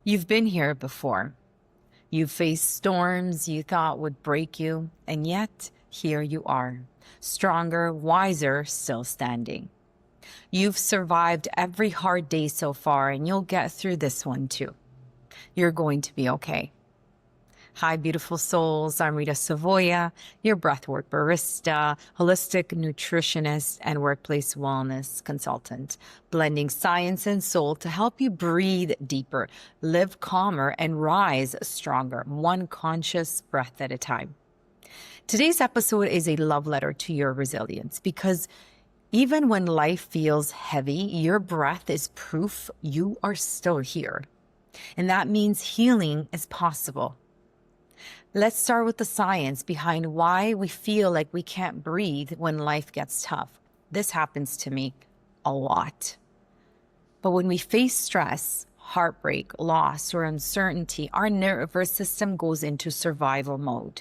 You've been here before. You've faced storms you thought would break you, and yet here you are, stronger, wiser, still standing. You've survived every hard day so far, and you'll get through this one too. You're going to be okay. Hi, beautiful souls. I'm Rita Savoya, your breathwork barista, holistic nutritionist, and workplace wellness consultant, blending science and soul to help you breathe deeper, live calmer, and rise stronger, one conscious breath at a time. Today's episode is a love letter to your resilience because even when life feels heavy, your breath is proof you are still here. And that means healing is possible. Let's start with the science behind why we feel like we can't breathe when life gets tough. This happens to me a lot. But when we face stress, heartbreak, loss, or uncertainty, our nervous system goes into survival mode,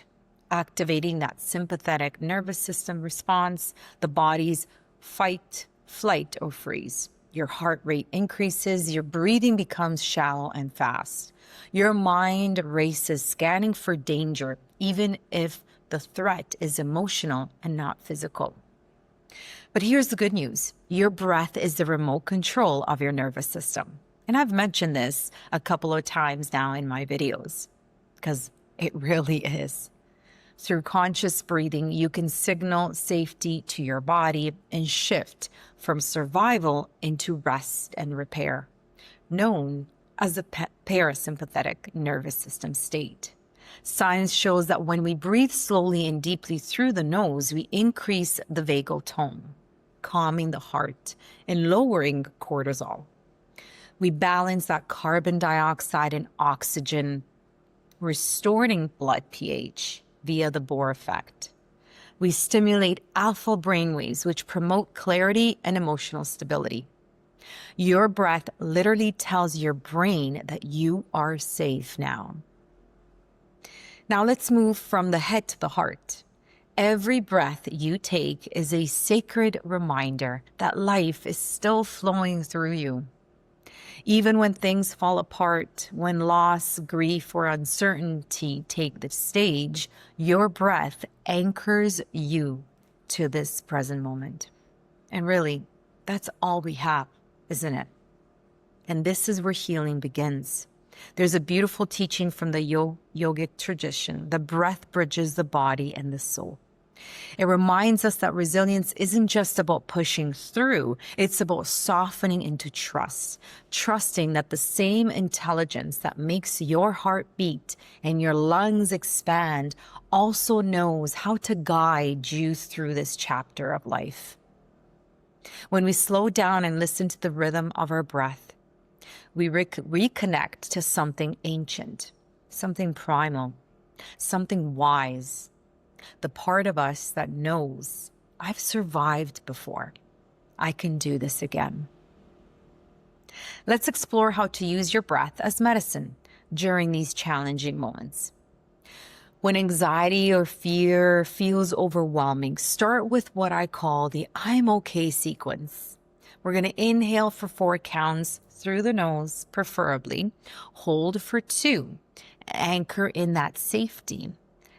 activating that sympathetic nervous system response, the body's fight, flight, or freeze. Your heart rate increases, your breathing becomes shallow and fast. Your mind races, scanning for danger, even if the threat is emotional and not physical. But here's the good news. Your breath is the remote control of your nervous system. And I've mentioned this a couple of times now in my videos, because it really is. Through conscious breathing, you can signal safety to your body and shift from survival into rest and repair, known as the parasympathetic nervous system state. Science shows that when we breathe slowly and deeply through the nose, we increase the vagal tone, calming the heart and lowering cortisol. We balance that carbon dioxide and oxygen, restoring blood pH via the Bohr effect. We stimulate alpha brainwaves, which promote clarity and emotional stability. Your breath literally tells your brain that you are safe now. Now let's move from the head to the heart. Every breath you take is a sacred reminder that life is still flowing through you. Even when things fall apart, when loss, grief, or uncertainty take the stage, your breath anchors you to this present moment. And really, that's all we have, isn't it? And this is where healing begins. There's a beautiful teaching from the yogic tradition. The breath bridges the body and the soul. It reminds us that resilience isn't just about pushing through, it's about softening into trust, trusting that the same intelligence that makes your heart beat and your lungs expand also knows how to guide you through this chapter of life. When we slow down and listen to the rhythm of our breath, we reconnect to something ancient, something primal, something wise. The part of us that knows, I've survived before. I can do this again. Let's explore how to use your breath as medicine during these challenging moments. When anxiety or fear feels overwhelming, start with what I call the I'm okay sequence. We're going to inhale for 4 counts through the nose, preferably. Hold for 2. Anchor in that safety.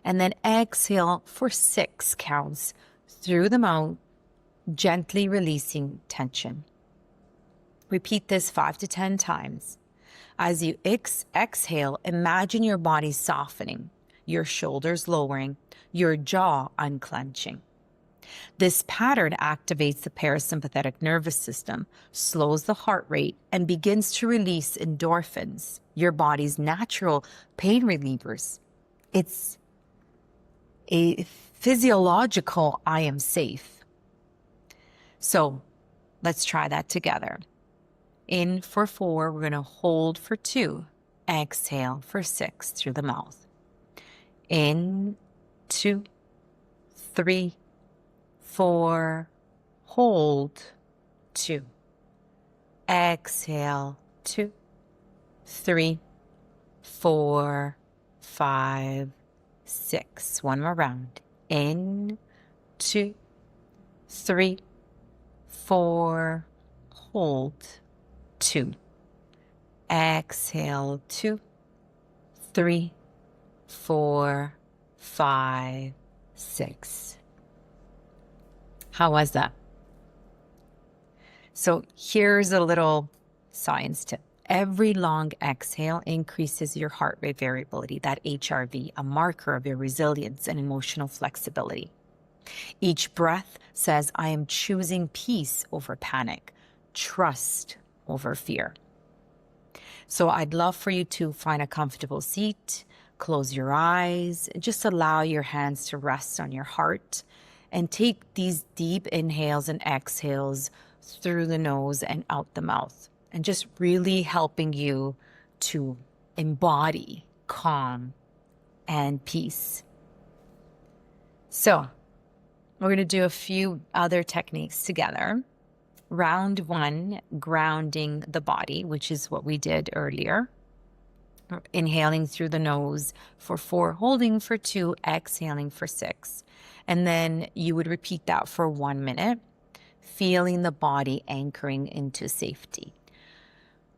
And then exhale for 6 counts through the mouth, gently releasing tension. Repeat this 5 to 10 times. As you exhale, imagine your body softening, your shoulders lowering, your jaw unclenching. This pattern activates the parasympathetic nervous system, slows the heart rate, and begins to release endorphins, your body's natural pain relievers. It's a physiological I am safe. So let's try that together. In for 4, we're going to hold for 2. Exhale for 6 through the mouth. In, 2, 3, 4. Hold, 2. Exhale, 2, 3, 4, 5, 6. One more round. In, 2, 3, 4. Hold, 2. Exhale, 2, 3, 4, 5, 6. How was that? So here's a little science tip. Every long exhale increases your heart rate variability, that HRV, a marker of your resilience and emotional flexibility. Each breath says, I am choosing peace over panic, trust over fear. So I'd love for you to find a comfortable seat, close your eyes, just allow your hands to rest on your heart, and take these deep inhales and exhales through the nose and out the mouth, and just really helping you to embody calm and peace. So we're going to do a few other techniques together. Round 1, grounding the body, which is what we did earlier. Inhaling through the nose for 4, holding for 2, exhaling for 6. And then you would repeat that for 1 minute, feeling the body anchoring into safety.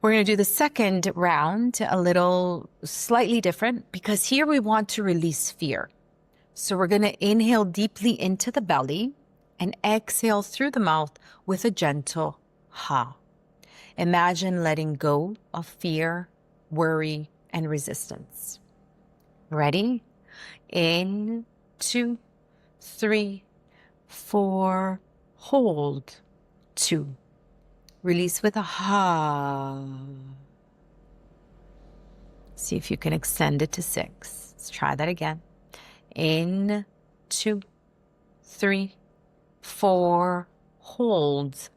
We're going to do the second round a little slightly different, because here we want to release fear. So we're going to inhale deeply into the belly and exhale through the mouth with a gentle ha. Imagine letting go of fear, worry, and resistance. Ready? In, 2, 3, 4, hold, 2. Release with a ha. See if you can extend it to 6. Let's try that again. In, 2, 3, 4, hold,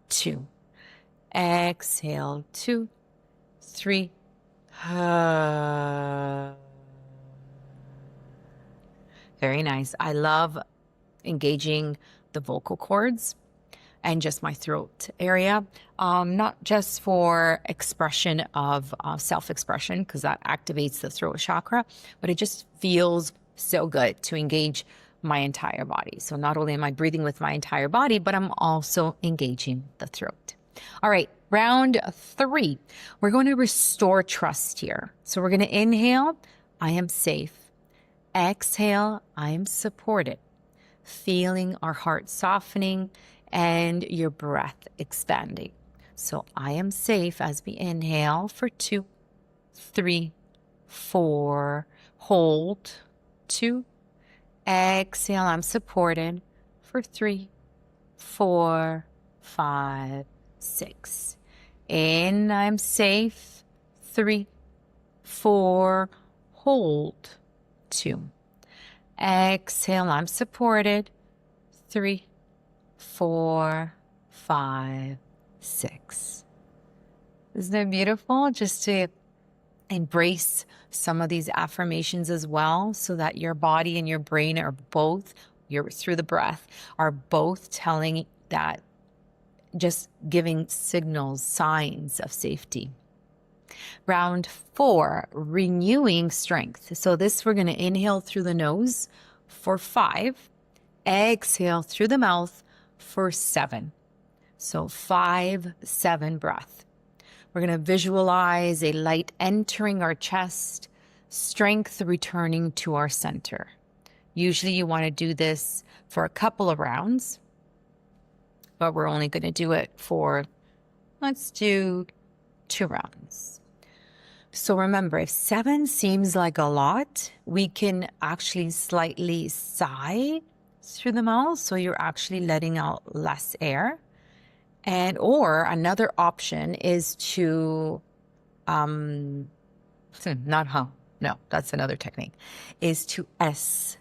2. Exhale, 2, 3, very nice. I love engaging the vocal cords and just my throat area, not just for expression of self-expression, because that activates the throat chakra, but it just feels so good to engage my entire body. So not only am I breathing with my entire body, but I'm also engaging the throat. All right, round 3. We're going to restore trust here. So we're going to inhale, I am safe. Exhale, I am supported. Feeling our heart softening and your breath expanding. So I am safe as we inhale for 2, 3, 4, hold, 2. Exhale, I'm supported for 3, 4, 5, 6. In, I'm safe, 3, 4, hold, 2. Exhale, I'm supported, 3, 4, 5, 6. Isn't it beautiful? Just to embrace some of these affirmations as well, so that your body and your brain are both, through the breath, are both telling that, just giving signals, signs of safety. Round 4, renewing strength. So this, we're going to inhale through the nose for 5, exhale through the mouth for 7. So 5, 7 breath. We're going to visualize a light entering our chest, strength returning to our center. Usually you want to do this for a couple of rounds, but we're only going to do it for, let's do 2 rounds. So remember, if 7 seems like a lot, we can actually slightly sigh through the mouth, so you're actually letting out less air. And or another option is to, that's another technique, is to S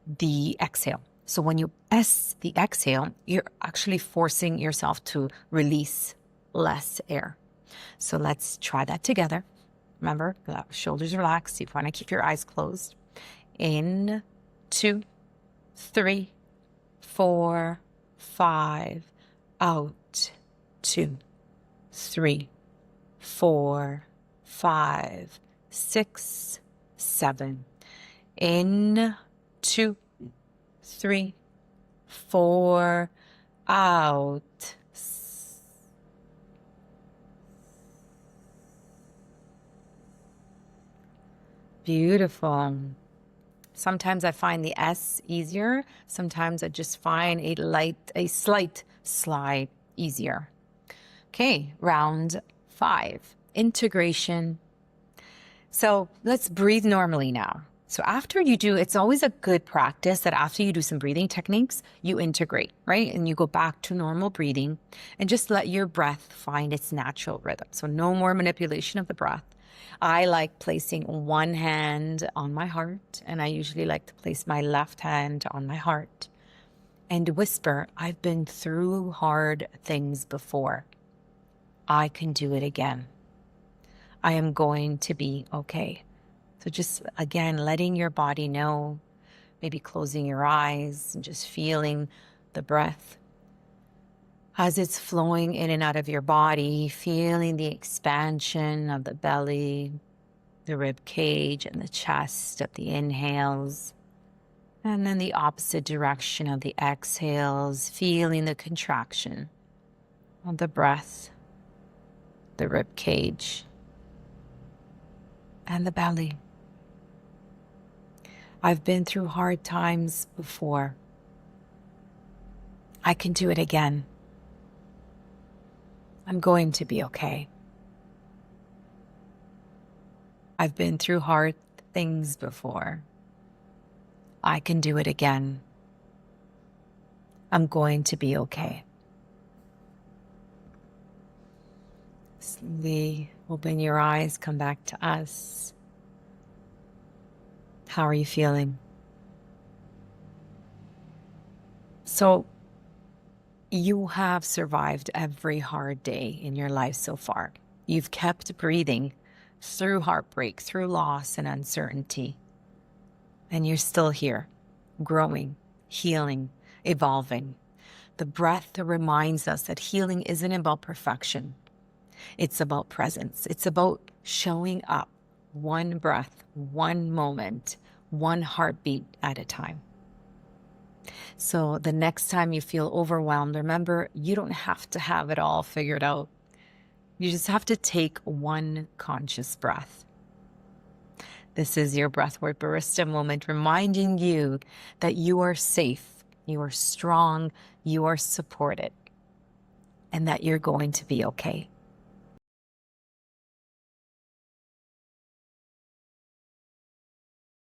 the exhale. So when you S the exhale, you're actually forcing yourself to release less air. So let's try that together. Remember, shoulders relaxed. You want to keep your eyes closed. In, 2, 3, 4, 5. Out, 2, 3, 4, 5, 6, 7. In, 2, 3, 4. Out. Beautiful. Sometimes I find the S easier. Sometimes I just find a slight slide easier. Okay, round 5, integration. So let's breathe normally now. So after you do, it's always a good practice that after you do some breathing techniques, you integrate, right? And you go back to normal breathing and just let your breath find its natural rhythm. So no more manipulation of the breath. I like placing one hand on my heart, and I usually like to place my left hand on my heart and whisper, I've been through hard things before. I can do it again. I am going to be okay. So just, again, letting your body know, maybe closing your eyes and just feeling the breath as it's flowing in and out of your body, feeling the expansion of the belly, the rib cage and the chest of the inhales, and then the opposite direction of the exhales, feeling the contraction of the breath, the rib cage, and the belly. I've been through hard times before. I can do it again. I'm going to be okay. I've been through hard things before. I can do it again. I'm going to be okay. Slowly open your eyes, come back to us. How are you feeling? So, you have survived every hard day in your life so far. You've kept breathing through heartbreak, through loss and uncertainty. And you're still here, growing, healing, evolving. The breath that reminds us that healing isn't about perfection. It's about presence. It's about showing up one breath, one moment, one heartbeat at a time. So the next time you feel overwhelmed, remember, you don't have to have it all figured out. You just have to take one conscious breath. This is your Breathwork Barista moment, reminding you that you are safe, you are strong, you are supported, and that you're going to be okay.